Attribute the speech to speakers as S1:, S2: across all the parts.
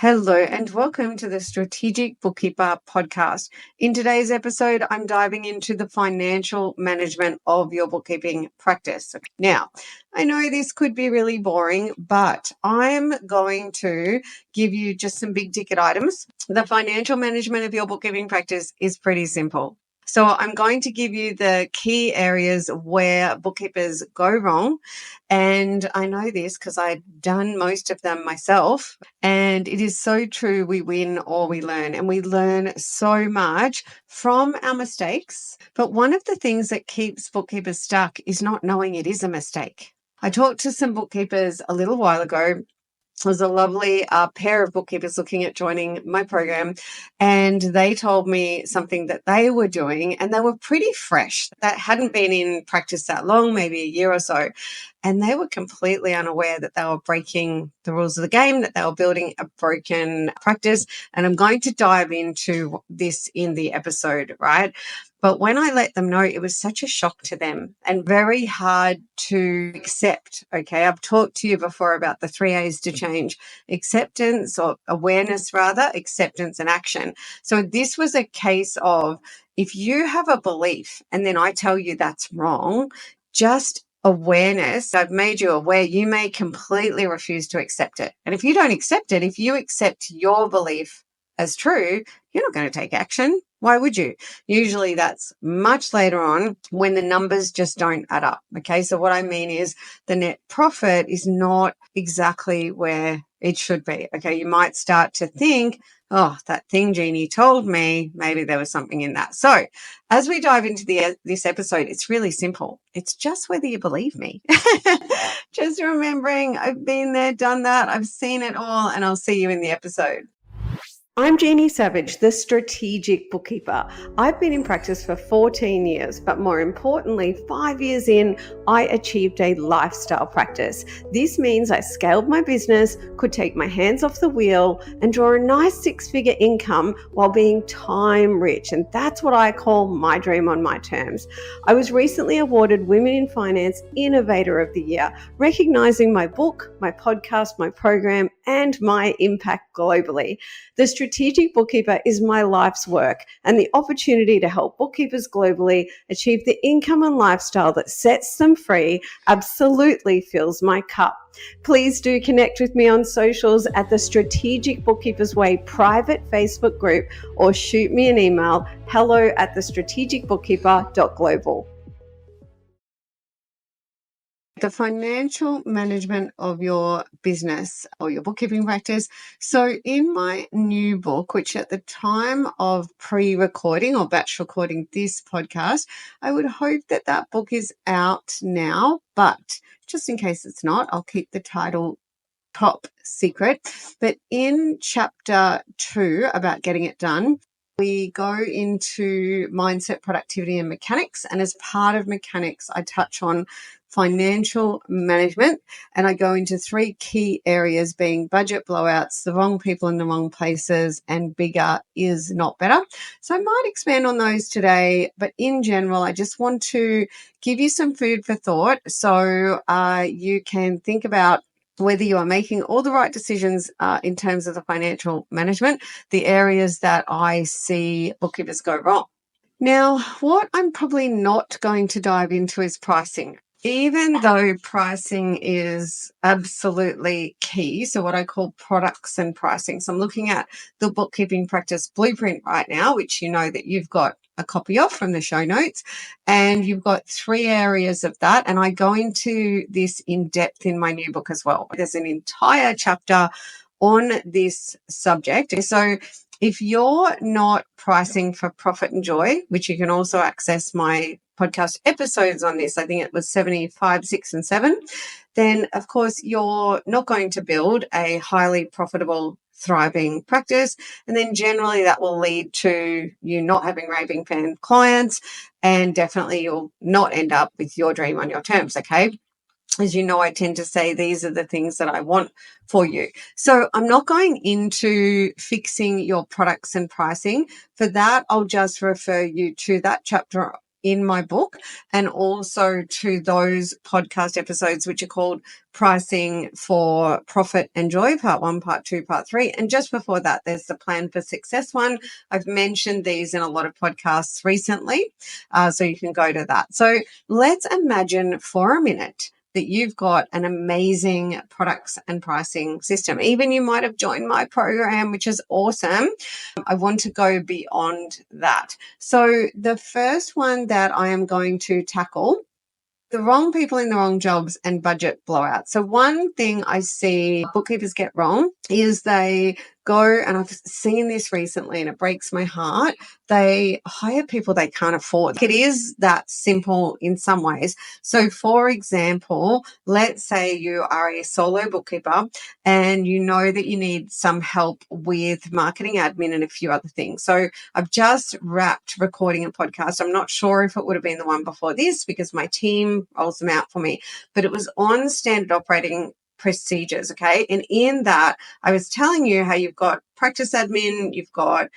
S1: Hello and welcome to the Strategic Bookkeeper podcast. In today's episode, I'm diving into the financial management of your bookkeeping practice. Now, I know this could be really boring, but I'm going to give you just some big ticket items. The financial management of your bookkeeping practice is pretty simple. So I'm going to give you the key areas where bookkeepers go wrong. And I know this because I've done most of them myself. And it is so true. We win or we learn, and we learn so much from our mistakes. But one of the things that keeps bookkeepers stuck is not knowing it is a mistake. I talked to some bookkeepers a little while ago. Was a lovely pair of bookkeepers looking at joining my program, and they told me something that they were doing, and they were pretty fresh. That hadn't been in practice that long, maybe a year or so, and they were completely unaware that they were breaking the rules of the game, that they were building a broken practice. And I'm going to dive into this in the episode, right? But when I let them know, it was such a shock to them and very hard to accept. Okay. I've talked to you before about the 3 A's to change: acceptance, or awareness rather, acceptance and action. So this was a case of, if you have a belief and then I tell you that's wrong, just awareness, I've made you aware, you may completely refuse to accept it. And if you don't accept it, if you accept your belief as true, you're not going to take action. Why would you? Usually that's much later on when the numbers just don't add up. Okay. So what I mean is the net profit is not exactly where it should be. Okay. You might start to think, oh, that thing Jeannie told me, maybe there was something in that. So as we dive into this episode, it's really simple. It's just whether you believe me. Just remembering I've been there, done that. I've seen it all, and I'll see you in the episode. I'm Jeannie Savage, the Strategic Bookkeeper. I've been in practice for 14 years, but more importantly, 5 years in, I achieved a lifestyle practice. This means I scaled my business, could take my hands off the wheel, and draw a nice six-figure income while being time rich. And that's what I call my dream on my terms. I was recently awarded Women in Finance Innovator of the Year, recognizing my book, my podcast, my program, and my impact globally. The Strategic Bookkeeper is my life's work, and the opportunity to help bookkeepers globally achieve the income and lifestyle that sets them free absolutely fills my cup. Please do connect with me on socials at the Strategic Bookkeepers Way private Facebook group, or shoot me an email, hello@thestrategicbookkeeper.global. The financial management of your business or your bookkeeping practice. So in my new book, which at the time of pre-recording or batch recording this podcast, I would hope that that book is out now, but just in case it's not, I'll keep the title top secret. But in chapter 2 about getting it done, we go into mindset, productivity, and mechanics. And as part of mechanics, I touch on financial management, and I go into 3 key areas, being budget blowouts, the wrong people in the wrong places, and bigger is not better. So I might expand on those today, but in general, I just want to give you some food for thought so you can think about whether you are making all the right decisions in terms of the financial management, the areas that I see bookkeepers go wrong. Now, what I'm probably not going to dive into is pricing. Even though pricing is absolutely key, so what I call products and pricing. So I'm looking at the bookkeeping practice blueprint right now, which you know that you've got a copy of from the show notes, and you've got 3 areas of that. And I go into this in depth in my new book as well. There's an entire chapter on this subject. So if you're not pricing for profit and joy, which you can also access my podcast episodes on this, I think it was 75, 6, and 7, then of course you're not going to build a highly profitable, thriving practice. And then generally that will lead to you not having raving fan clients, and definitely you'll not end up with your dream on your terms. Okay. As you know, I tend to say these are the things that I want for you. So I'm not going into fixing your products and pricing. For that, I'll just refer you to that chapter in my book, and also to those podcast episodes which are called Pricing for Profit and Joy, part 1, part 2, part 3. And just before that, there's the Plan for Success one. I've mentioned these in a lot of podcasts recently, so you can go to that. So let's imagine for a minute that you've got an amazing products and pricing system. Even you might have joined my program, which is awesome. I want to go beyond that. So the first one that I am going to tackle, the wrong people in the wrong jobs and budget blowout. So one thing I see bookkeepers get wrong is they go, and I've seen this recently and it breaks my heart, they hire people they can't afford. It is that simple in some ways. So for example, let's say you are a solo bookkeeper and you know that you need some help with marketing, admin, and a few other things. So I've just wrapped recording a podcast. I'm not sure if it would have been the one before this because my team rolls them out for me, but it was on standard operating procedures. Okay. And in that, I was telling you how you've got practice admin, you've got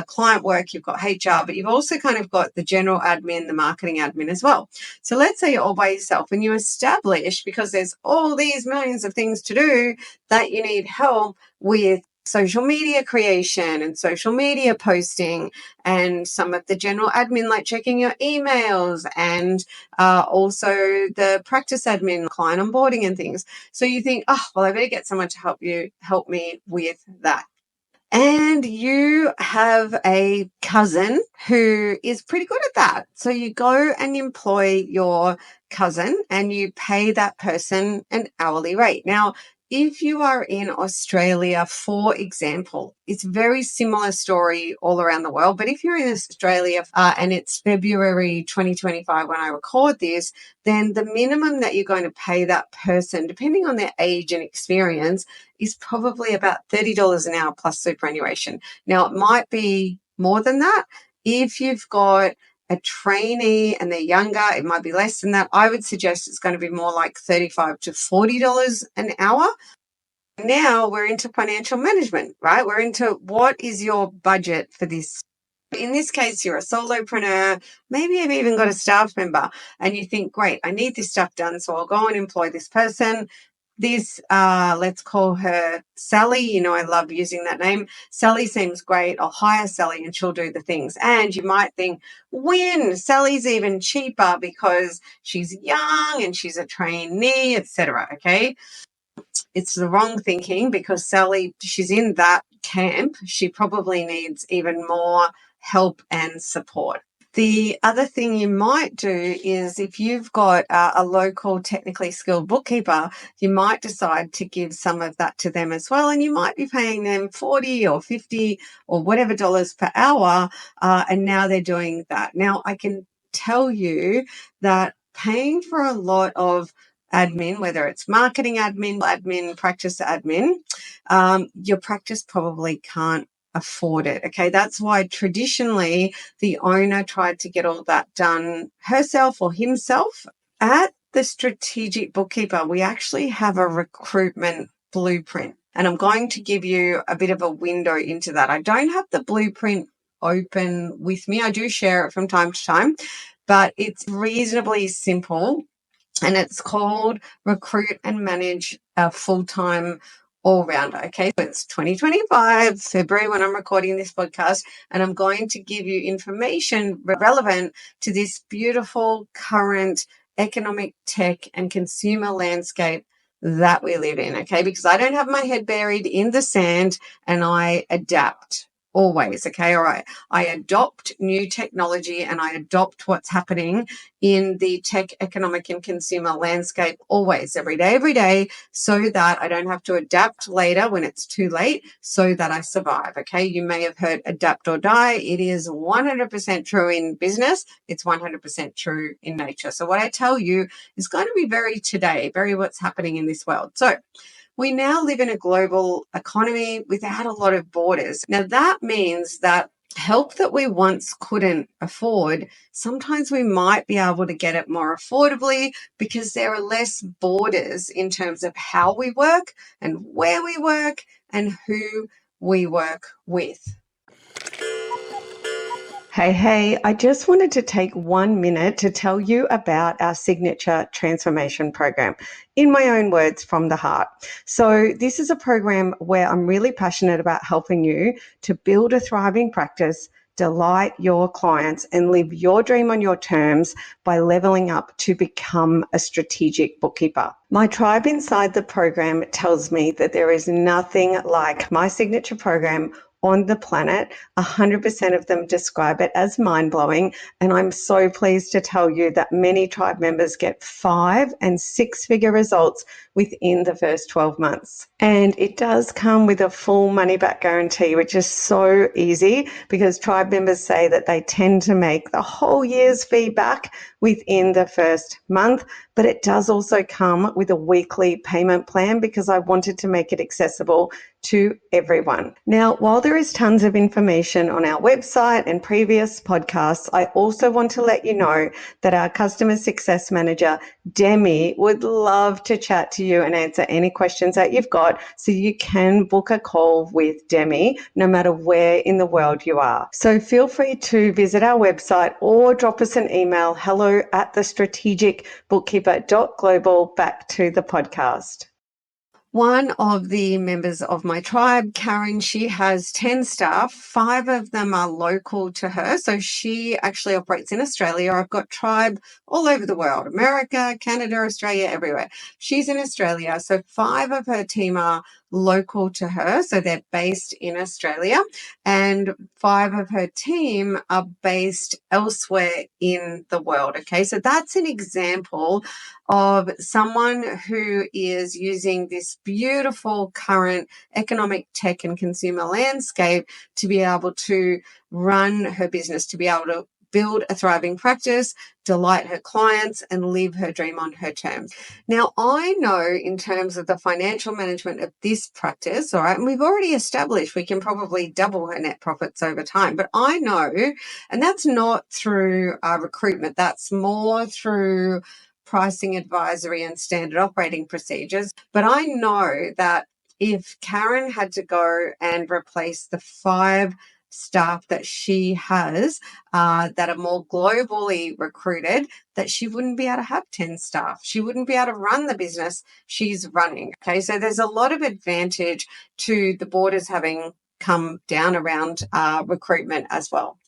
S1: client work, you've got HR, but you've also kind of got the general admin, the marketing admin as well. So let's say you're all by yourself and you establish, because there's all these millions of things to do, that you need help with social media creation and social media posting and some of the general admin like checking your emails and also the practice admin, client onboarding and things. So you think, oh, well, I better get someone to help me with that. And you have a cousin who is pretty good at that. So you go and employ your cousin and you pay that person an hourly rate. Now, if you are in Australia, for example, it's a very similar story all around the world. But if you're in Australia and it's February 2025 when I record this, then the minimum that you're going to pay that person, depending on their age and experience, is probably about $30 an hour plus superannuation. Now, it might be more than that. If you've got a trainee and they're younger, it might be less than that. I would suggest it's going to be more like $35 to $40 an hour. Now we're into financial management, right? We're into what is your budget for this. In this case, you're a solopreneur. Maybe you've even got a staff member and you think, great, I need this stuff done. So I'll go and employ this person. This, let's call her Sally. You know, I love using that name. Sally seems great. I'll hire Sally and she'll do the things. And you might think, win, Sally's even cheaper because she's young and she's a trainee, etc. Okay. It's the wrong thinking because Sally, she's in that camp. She probably needs even more help and support. The other thing you might do is if you've got a local technically skilled bookkeeper, you might decide to give some of that to them as well. And you might be paying them 40 or 50 or whatever dollars per hour. And now they're doing that. Now, I can tell you that paying for a lot of admin, whether it's marketing admin, practice admin, your practice probably can't afford it. Okay. That's why traditionally the owner tried to get all that done herself or himself. At the Strategic Bookkeeper, we actually have a recruitment blueprint, and I'm going to give you a bit of a window into that. I don't have the blueprint open with me. I do share it from time to time, but it's reasonably simple. And it's called Recruit and Manage a Full-Time All-Rounder. Okay, so it's 2025, February when I'm recording this podcast, and I'm going to give you information relevant to this beautiful current economic, tech, and consumer landscape that we live in, okay? Because I don't have my head buried in the sand and I adapt always, okay? All right. I adopt new technology and I adopt what's happening in the tech, economic, and consumer landscape always, every day, so that I don't have to adapt later when it's too late, so that I survive, okay? You may have heard adapt or die. It is 100% true in business. It's 100% true in nature. So what I tell you is going to be very today, very what's happening in this world. So we now live in a global economy without a lot of borders. Now, that means that help that we once couldn't afford, sometimes we might be able to get it more affordably because there are less borders in terms of how we work and where we work and who we work with. Hey, I just wanted to take 1 minute to tell you about our signature transformation program in my own words from the heart. So, this is a program where I'm really passionate about helping you to build a thriving practice, delight your clients, and live your dream on your terms by leveling up to become a strategic bookkeeper. My tribe inside the program tells me that there is nothing like my signature program on the planet. 100% of them describe it as mind-blowing, and I'm so pleased to tell you that many tribe members get 5- and 6-figure results within the first 12 months. And it does come with a full money-back guarantee, which is so easy because tribe members say that they tend to make the whole year's fee back within the first month. But it does also come with a weekly payment plan because I wanted to make it accessible to everyone. Now, while there is tons of information on our website and previous podcasts, I also want to let you know that our customer success manager, Demi, would love to chat to you and answer any questions that you've got, so you can book a call with Demi no matter where in the world you are. So feel free to visit our website or drop us an email, hello@thestrategicbookkeeper.global. Back to the podcast. One of the members of my tribe, Karen, she has 10 staff. 5 of them are local to her. So she actually operates in Australia. I've got tribe all over the world, America, Canada, Australia, everywhere. She's in Australia. So 5 of her team are local to her. So they're based in Australia. And 5 of her team are based elsewhere in the world. Okay. So that's an example of someone who is using this beautiful current economic, tech, and consumer landscape to be able to run her business, to be able to build a thriving practice, delight her clients, and live her dream on her terms. Now, I know in terms of the financial management of this practice, all right, and we've already established we can probably double her net profits over time, but I know, and that's not through recruitment, that's more through pricing advisory and standard operating procedures. But I know that if Karen had to go and replace the 5 staff that she has that are more globally recruited, that she wouldn't be able to have 10 staff. She wouldn't be able to run the business she's running. Okay, so there's a lot of advantage to the borders having come down around recruitment as well.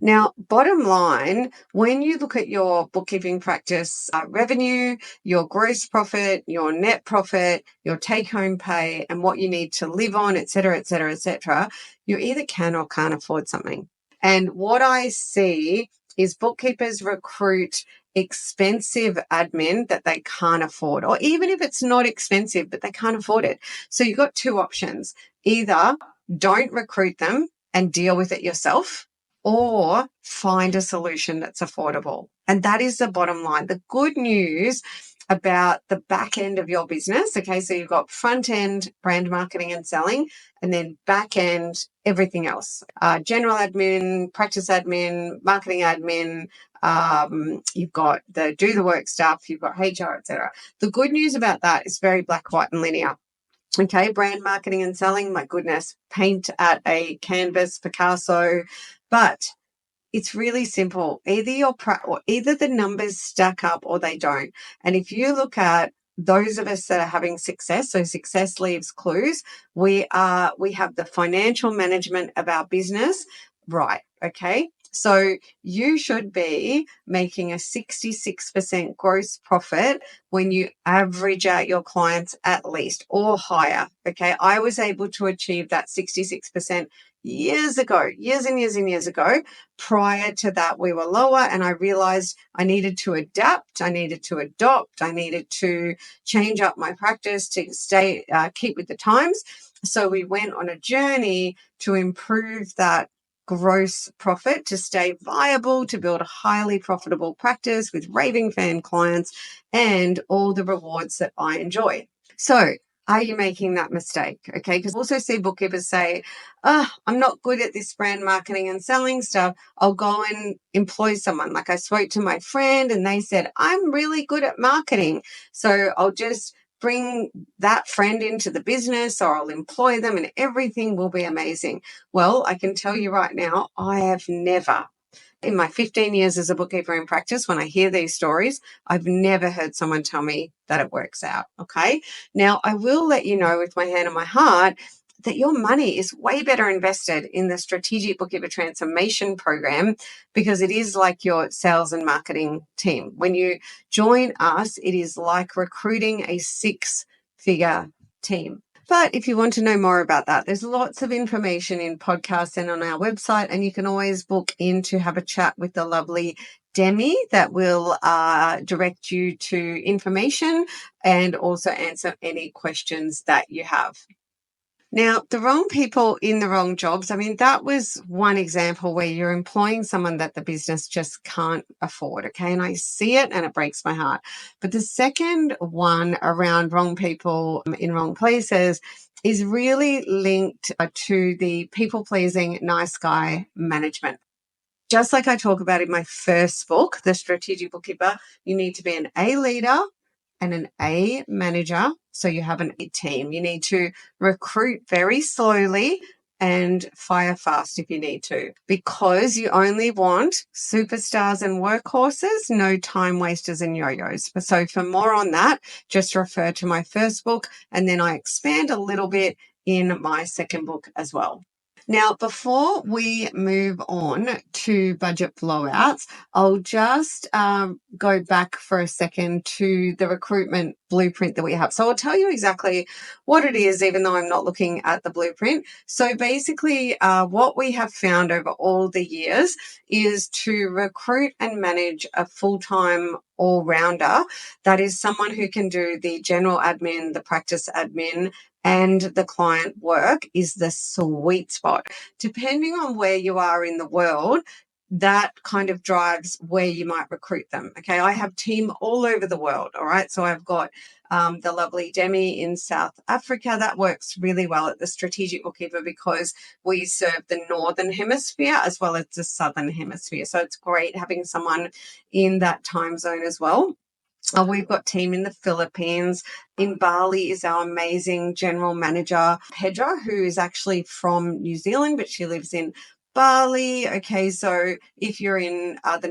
S1: Now, bottom line, when you look at your bookkeeping practice revenue, your gross profit, your net profit, your take-home pay, and what you need to live on, et cetera, you either can or can't afford something. And what I see is bookkeepers recruit expensive admin that they can't afford, or even if it's not expensive, but they can't afford it. So you've got 2 options. Either don't recruit them and deal with it yourself, or find a solution that's affordable. And that is the bottom line. The good news about the back end of your business, okay, so you've got front end, brand marketing and selling, and then back end, everything else. General admin, practice admin, marketing admin, you've got the do the work stuff, you've got HR, etc. The good news about that is very black, white, and linear. Okay, brand marketing and selling, my goodness, paint at a canvas, Picasso, but it's really simple. Either the numbers stack up or they don't. And if you look at those of us that are having success, so success leaves clues, we have the financial management of our business right. Okay. So you should be making a 66% gross profit when you average out your clients at least or higher. Okay. I was able to achieve that 66% years ago, years and years ago. Prior to that, we were lower, and I realized I needed to adapt, I needed to adopt, I needed to change up my practice to keep with the times. So we went on a journey to improve that gross profit, to stay viable, to build a highly profitable practice with raving fan clients and all the rewards that I enjoy. So are you making that mistake? Okay, because I also see bookkeepers say, I'm not good at this brand marketing and selling stuff. I'll go and employ someone. Like I spoke to my friend and they said, I'm really good at marketing. So I'll just bring that friend into the business, or I'll employ them and everything will be amazing. Well, I can tell you right now, I have never In my 15 years as a bookkeeper in practice, when I hear these stories, I've never heard someone tell me that it works out. Okay. Now, I will let you know with my hand on my heart that your money is way better invested in the Strategic Bookkeeper Transformation Program, because it is like your sales and marketing team. When you join us, it is like recruiting a 6-figure team. But if you want to know more about that, there's lots of information in podcasts and on our website, and you can always book in to have a chat with the lovely Demi that will direct you to information and also answer any questions that you have. Now, the wrong people in the wrong jobs, I mean, that was one example where you're employing someone that the business just can't afford, okay? And I see it and it breaks my heart. But the second one around wrong people in wrong places is really linked to the people-pleasing nice guy management. Just like I talk about in my first book, The Strategic Bookkeeper, you need to be an A leader and an A manager. So you have an A team. You need to recruit very slowly and fire fast if you need to, because you only want superstars and workhorses, no time wasters and yo-yos. So for more on that, just refer to my first book, and then I expand a little bit in my second book as well. Now, before we move on to budget blowouts, I'll just go back for a second to the recruitment blueprint that we have. So I'll tell you exactly what it is, even though I'm not looking at the blueprint. So basically, what we have found over all the years is to recruit and manage a full-time all-rounder. That is someone who can do the general admin, the practice admin, and the client work is the sweet spot. Depending on where you are in the world, that kind of drives where you might recruit them. Okay, I have team all over the world. All right, so I've got the lovely Demi in South Africa. That works really well at the Strategic Bookkeeper because we serve the Northern Hemisphere as well as the Southern Hemisphere. So it's great having someone in that time zone as well. We've got team in the Philippines. In Bali is our amazing general manager, Pedra, who is actually from New Zealand, but she lives in Bali. Okay, so if you're in the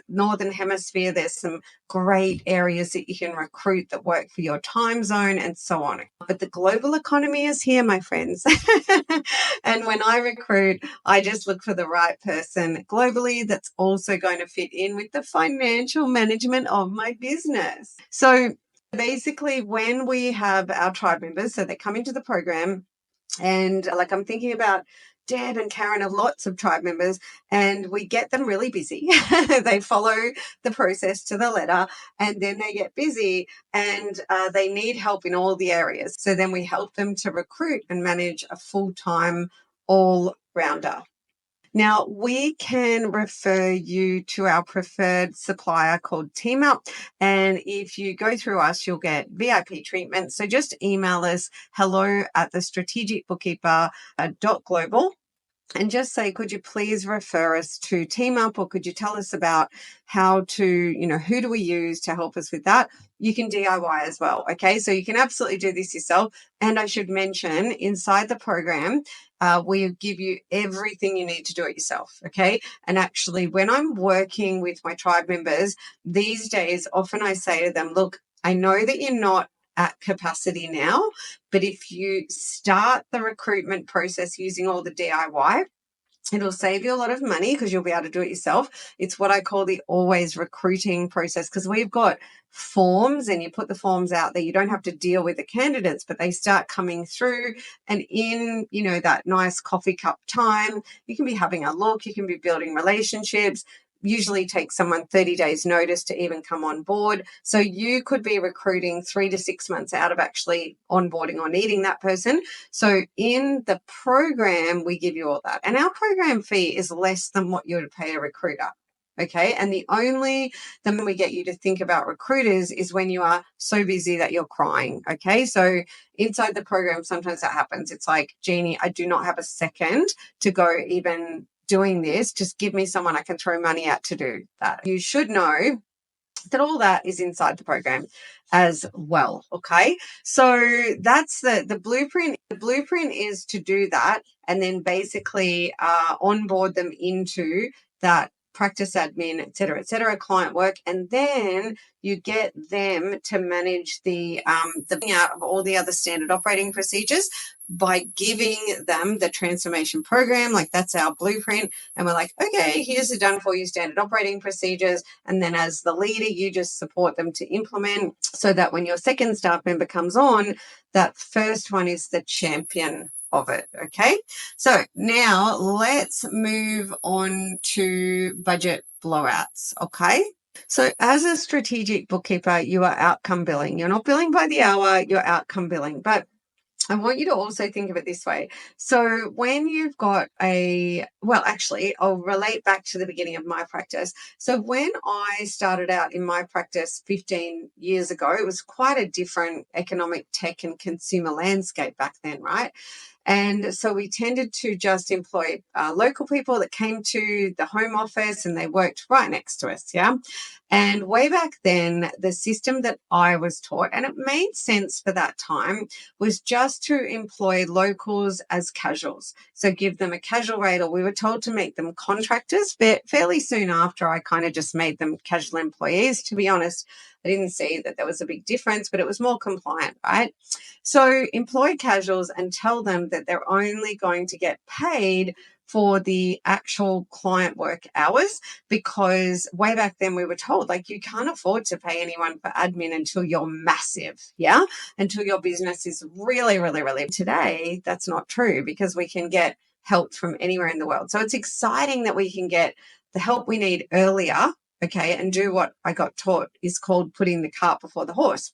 S1: Northern Hemisphere, there's some great areas that you can recruit that work for your time zone and so on. But the global economy is here, my friends. And when I recruit, I just look for the right person globally that's also going to fit in with the financial management of my business. So basically, when we have our tribe members, so they come into the program, and like I'm thinking about Deb and Karen have lots of tribe members, and we get them really busy. They follow the process to the letter, and then they get busy, and they need help in all the areas. So then we help them to recruit and manage a full-time all-rounder. Now, we can refer you to our preferred supplier called TeamUp. And if you go through us, you'll get VIP treatment. So just email us hello@thestrategicbookkeeper.global. And just say, could you please refer us to TeamUp, or could you tell us about how to, who do we use to help us with that? You can DIY as well. Okay, so you can absolutely do this yourself. And I should mention, inside the program, we give you everything you need to do it yourself. Okay, and actually, when I'm working with my tribe members these days, often I say to them, look, I know that you're not at capacity now, but if you start the recruitment process using all the DIY, it'll save you a lot of money because you'll be able to do it yourself. It's what I call the always recruiting process, because we've got forms and you put the forms out there. You don't have to deal with the candidates, but they start coming through, and in, that nice coffee cup time, you can be having a look, you can be building relationships. Usually takes someone 30 days notice to even come on board. So you could be recruiting 3 to 6 months out of actually onboarding or needing that person. So in the program, we give you all that. And our program fee is less than what you would pay a recruiter. Okay. And the only then we get you to think about recruiters is when you are so busy that you're crying. Okay. So inside the program, sometimes that happens. It's like, Jeannie, I do not have a second to go even doing this. Just give me someone I can throw money at to do that. You should know that all that is inside the program as well. Okay. So that's the blueprint. The blueprint is to do that and then basically onboard them into that practice admin, et cetera, client work, and then you get them to manage the out of all the other standard operating procedures by giving them the transformation program. Like, that's our blueprint. And we're like, okay, here's the done for you standard operating procedures. And then as the leader, you just support them to implement, so that when your second staff member comes on, that first one is the champion of it. Okay. So now let's move on to budget blowouts. Okay. So as a strategic bookkeeper, you are outcome billing. You're not billing by the hour, you're outcome billing. But I want you to also think of it this way. So when you've got actually, I'll relate back to the beginning of my practice. So when I started out in my practice 15 years ago, it was quite a different economic, tech, and consumer landscape back then, right? And so we tended to just employ local people that came to the home office, and they worked right next to us. Yeah. And way back then, the system that I was taught, and it made sense for that time, was just to employ locals as casuals. So give them a casual rate, or we were told to make them contractors. But fairly soon after, I kind of just made them casual employees. To be honest, I didn't see that there was a big difference, but it was more compliant, right? So employ casuals and tell them that they're only going to get paid for the actual client work hours, because way back then we were told, like, you can't afford to pay anyone for admin until you're massive, yeah? Until your business is really, really, really. Today, that's not true, because we can get help from anywhere in the world. So it's exciting that we can get the help we need earlier, okay, and do what I got taught is called putting the cart before the horse.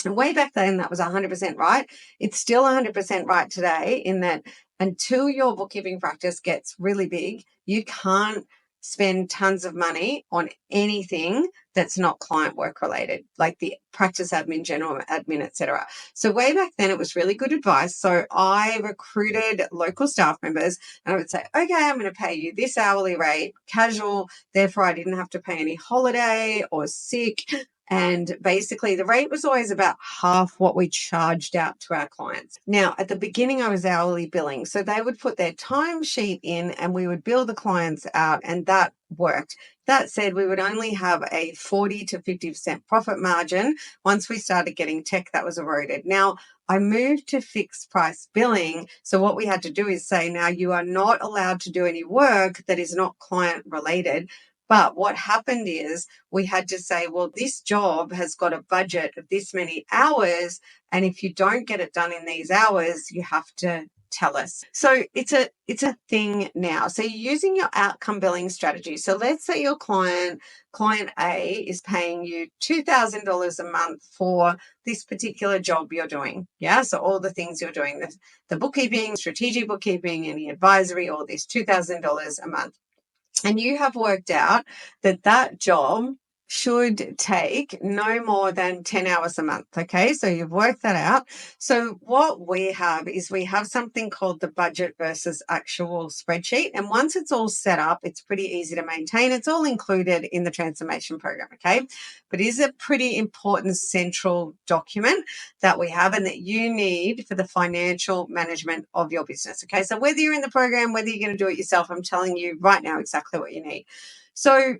S1: And way back then, that was 100% right. It's still 100% right today, in that until your bookkeeping practice gets really big, you can't spend tons of money on anything that's not client work related, like the practice admin, general admin, etc. So way back then, it was really good advice. So I recruited local staff members, and I would say, okay, I'm going to pay you this hourly rate, casual. Therefore, I didn't have to pay any holiday or sick. And basically, the rate was always about half what we charged out to our clients. Now, at the beginning, I was hourly billing. So they would put their timesheet in, and we would bill the clients out, and that worked. That said, we would only have a 40 to 50% profit margin. Once we started getting tech, that was eroded. Now, I moved to fixed price billing. So what we had to do is say, now you are not allowed to do any work that is not client related. But what happened is we had to say, well, this job has got a budget of this many hours, and if you don't get it done in these hours, you have to tell us. So it's a thing now. So you're using your outcome billing strategy. So let's say your client A is paying you $2,000 a month for this particular job you're doing. Yeah. So all the things you're doing, the bookkeeping, strategic bookkeeping, any advisory, all this, $2,000 a month. And you have worked out that that job should take no more than 10 hours a month. Okay. So you've worked that out. So what we have is we have something called the budget versus actual spreadsheet. And once it's all set up, it's pretty easy to maintain. It's all included in the transformation program. Okay. But it is a pretty important central document that we have and that you need for the financial management of your business. Okay. So whether you're in the program, whether you're going to do it yourself, I'm telling you right now exactly what you need. So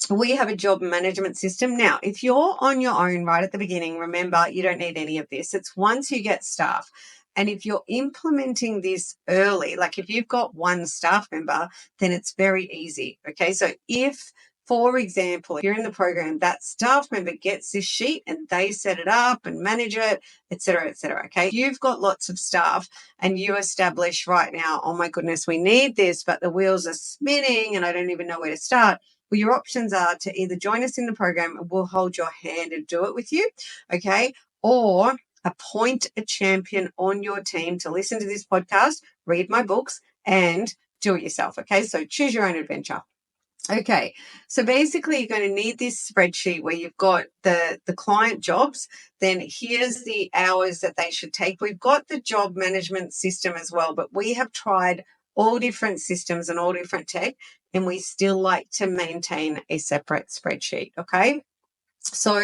S1: we have a job management system. Now, if you're on your own right at the beginning, remember, you don't need any of this. It's once you get staff. And if you're implementing this early, like if you've got one staff member, then it's very easy. Okay. So if, for example, if you're in the program, that staff member gets this sheet and they set it up and manage it, et cetera, et cetera. Okay. You've got lots of staff and you establish right now, oh my goodness, we need this, but the wheels are spinning and I don't even know where to start. Well, your options are to either join us in the program and we'll hold your hand and do it with you, okay? Or appoint a champion on your team to listen to this podcast, read my books, and do it yourself, okay? So choose your own adventure. Okay, so basically you're going to need this spreadsheet where you've got the client jobs, then here's the hours that they should take. We've got the job management system as well, but we have tried all different systems and all different tech, and we still like to maintain a separate spreadsheet, okay? So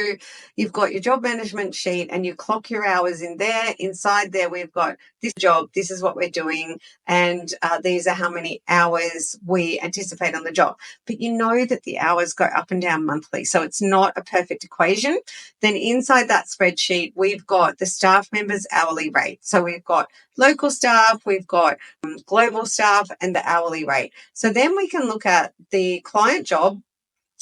S1: you've got your job management sheet and you clock your hours in there. Inside there, we've got this job, this is what we're doing, and these are how many hours we anticipate on the job. But you know that the hours go up and down monthly, so it's not a perfect equation. Then inside that spreadsheet, we've got the staff members' hourly rate. So we've got local staff, we've got global staff, and the hourly rate. So then we can look at the client job,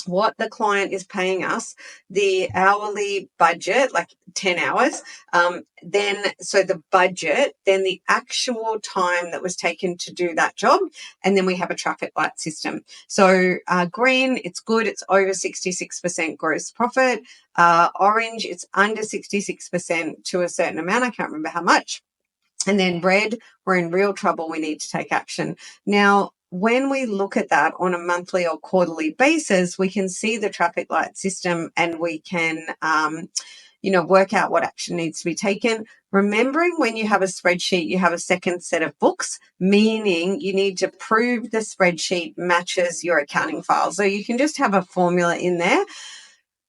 S1: what the client is paying us, the hourly budget, like 10 hours, so the budget, then the actual time that was taken to do that job, and then we have a traffic light system. So green, it's good, it's over 66% gross profit. Orange, it's under 66% to a certain amount, I can't remember how much. And then red, we're in real trouble, we need to take action. Now, when we look at that on a monthly or quarterly basis, we can see the traffic light system and we can, work out what action needs to be taken. Remembering when you have a spreadsheet, you have a second set of books, meaning you need to prove the spreadsheet matches your accounting file. So you can just have a formula in there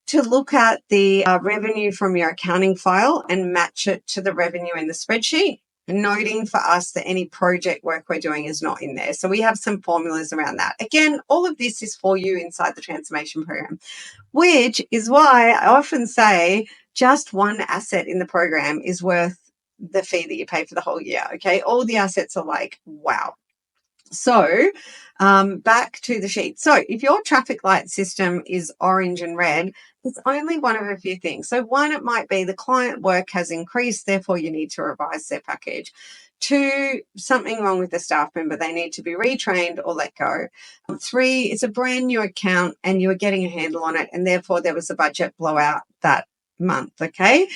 S1: to look at the revenue from your accounting file and match it to the revenue in the spreadsheet, noting for us that any project work we're doing is not in there. So we have some formulas around that. Again, all of this is for you inside the transformation program, which is why I often say just one asset in the program is worth the fee that you pay for the whole year. Okay. All the assets are like, wow. So back to the sheet. So if your traffic light system is orange and red, it's only one of a few things. So one, it might be the client work has increased, therefore you need to revise their package. Two, something wrong with the staff member. They need to be retrained or let go. Three, it's a brand new account and you are getting a handle on it, and therefore there was a budget blowout that month. Okay.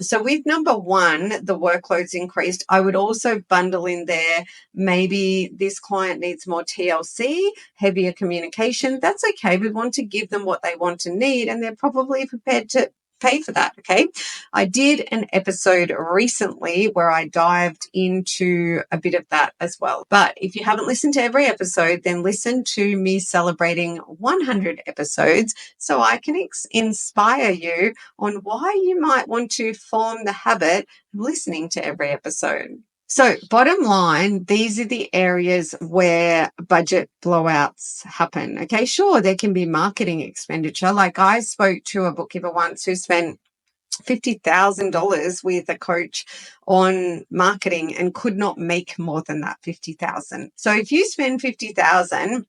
S1: So with number one, the workload's increased. I would also bundle in there, maybe this client needs more TLC, heavier communication. That's okay. We want to give them what they want and need, and they're probably prepared to pay for that. Okay. I did an episode recently where I dived into a bit of that as well. But if you haven't listened to every episode, then listen to me celebrating 100 episodes so I can inspire you on why you might want to form the habit of listening to every episode. So bottom line, these are the areas where budget blowouts happen. Okay, sure, there can be marketing expenditure. Like I spoke to a bookkeeper once who spent $50,000 with a coach on marketing and could not make more than that $50,000. So if you spend $50,000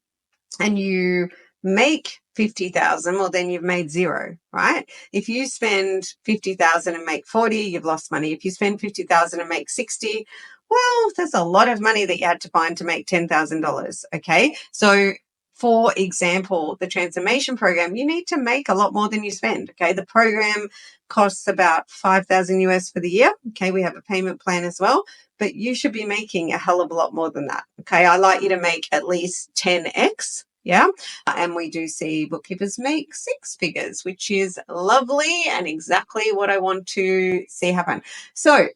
S1: and you make 50,000, well, then you've made zero, right? If you spend 50,000 and make 40, you've lost money. If you spend 50,000 and make 60, well, there's a lot of money that you had to find to make $10,000. Okay. So for example, the transformation program, you need to make a lot more than you spend. Okay. The program costs about 5,000 US for the year. Okay. We have a payment plan as well, but you should be making a hell of a lot more than that. Okay. I like you to make at least 10x. Yeah. And we do see bookkeepers make six figures, which is lovely and exactly what I want to see happen. So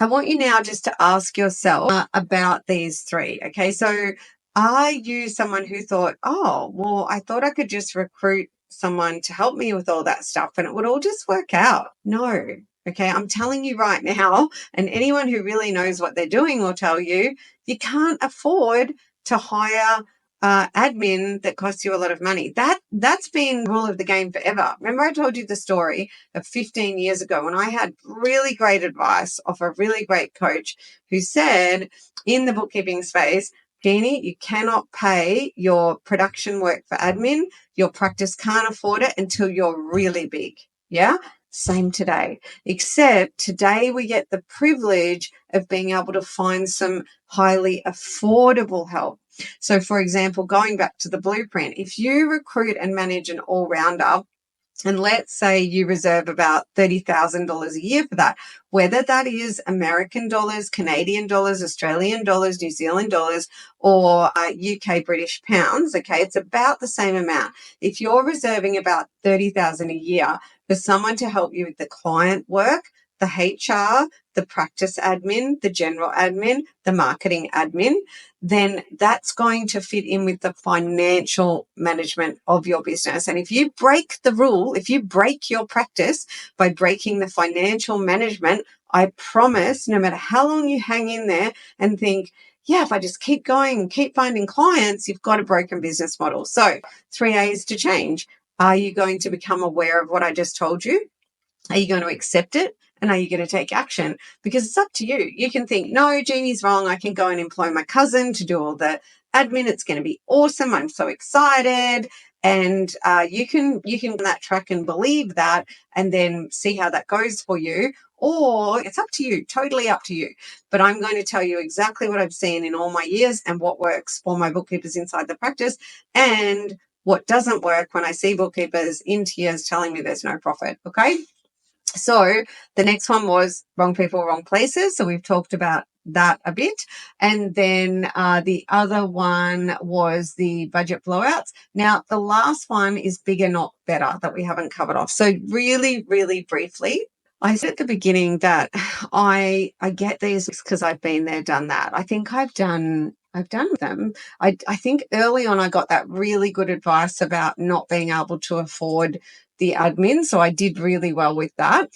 S1: I want you now just to ask yourself about these three. Okay. So are you someone who thought, oh, well, I thought I could just recruit someone to help me with all that stuff and it would all just work out? No. Okay. I'm telling you right now, and anyone who really knows what they're doing will tell you, you can't afford to hire admin that costs you a lot of money. That's been the rule of the game forever. Remember I told you the story of 15 years ago when I had really great advice off a really great coach who said in the bookkeeping space, Jeannie, you cannot pay your production work for admin. Your practice can't afford it until you're really big. Yeah. Same today, except today we get the privilege of being able to find some highly affordable help. So, for example, going back to the blueprint, if you recruit and manage an all-rounder, and let's say you reserve about $30,000 a year for that, whether that is American dollars, Canadian dollars, Australian dollars, New Zealand dollars, or UK British pounds, okay, it's about the same amount. If you're reserving about $30,000 a year for someone to help you with the client work, the HR, the practice admin, the general admin, the marketing admin, then that's going to fit in with the financial management of your business. And if you break the rule, if you break your practice by breaking the financial management, I promise, no matter how long you hang in there and think, yeah, if I just keep going and keep finding clients, you've got a broken business model. So 3A's to change. Are you going to become aware of what I just told you? Are you going to accept it? And are you going to take action? Because it's up to you. You can think, no, Jeannie's wrong. I can go and employ my cousin to do all the admin. It's going to be awesome. I'm so excited. And you can on that track and believe that and then see how that goes for you. Or it's up to you, totally up to you. But I'm going to tell you exactly what I've seen in all my years and what works for my bookkeepers inside the practice and what doesn't work when I see bookkeepers in tears telling me there's no profit. Okay. So the next one was wrong people, wrong places. So we've talked about that a bit. And then the other one was the budget blowouts. Now, the last one is bigger, not better, that we haven't covered off. So really, really briefly, I said at the beginning that I get these because I've been there, done that. I think I've done them. I think early on I got that really good advice about not being able to afford the admin. So I did really well with that.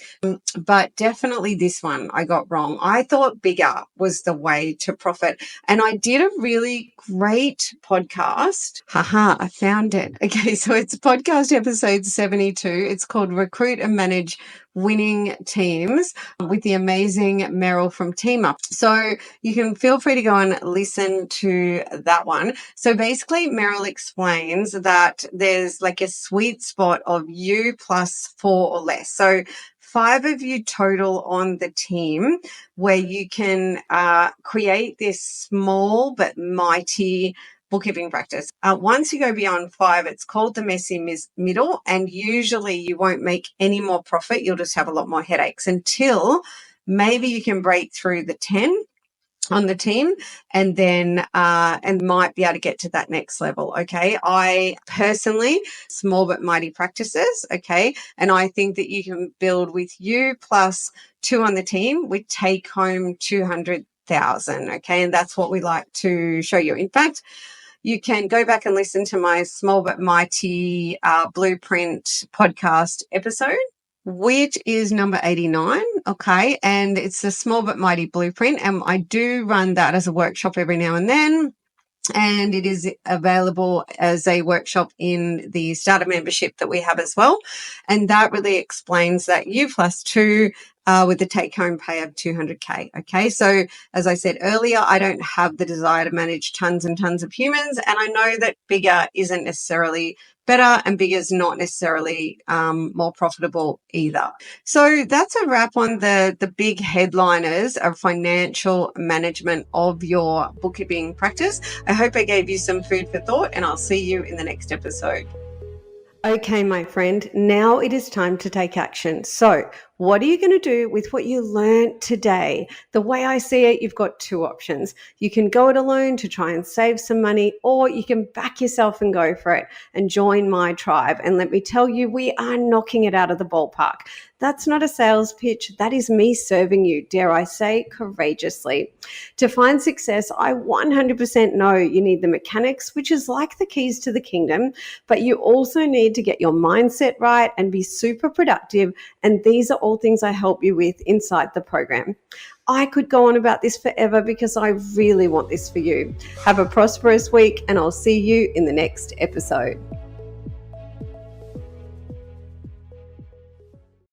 S1: But definitely this one I got wrong. I thought bigger was the way to profit. And I did a really great podcast. I found it. Okay, so it's podcast episode 72. It's called Recruit and Manage Winning Teams with the amazing Meryl from Team Up. So you can feel free to go and listen to that one. So basically, Meryl explains that there's like a sweet spot of you plus 4 or less. So 5 of you total on the team where you can create this small but mighty bookkeeping practice. Once you go beyond 5, it's called the messy middle, and usually you won't make any more profit. You'll just have a lot more headaches until maybe you can break through the 10 on the team and then and might be able to get to that next level. Okay. I personally, small but mighty practices. Okay. And I think that you can build with you plus 2 on the team, we take home 200,000. Okay. And that's what we like to show you. In fact, you can go back and listen to my Small But Mighty Blueprint podcast episode, which is number 89. Okay. And it's the Small But Mighty Blueprint. And I do run that as a workshop every now and then. And it is available as a workshop in the starter membership that we have as well. And that really explains that U plus 2 with the take-home pay of 200K. Okay, so as I said earlier, I don't have the desire to manage tons and tons of humans, and I know that bigger isn't necessarily better and bigger is not necessarily more profitable either. So that's a wrap on the big headliners of financial management of your bookkeeping practice. I hope I gave you some food for thought, and I'll see you in the next episode. Okay, my friend, now it is time to take action. So what are you going to do with what you learned today? The way I see it, you've got 2 options. You can go it alone to try and save some money, or you can back yourself and go for it and join my tribe. And let me tell you, we are knocking it out of the ballpark. That's not a sales pitch. That is me serving you, dare I say, courageously. To find success, I 100% know you need the mechanics, which is like the keys to the kingdom, but you also need to get your mindset right and be super productive. And these are all things I help you with inside the program. I could go on about this forever because I really want this for you. Have a prosperous week, and I'll see you in the next episode.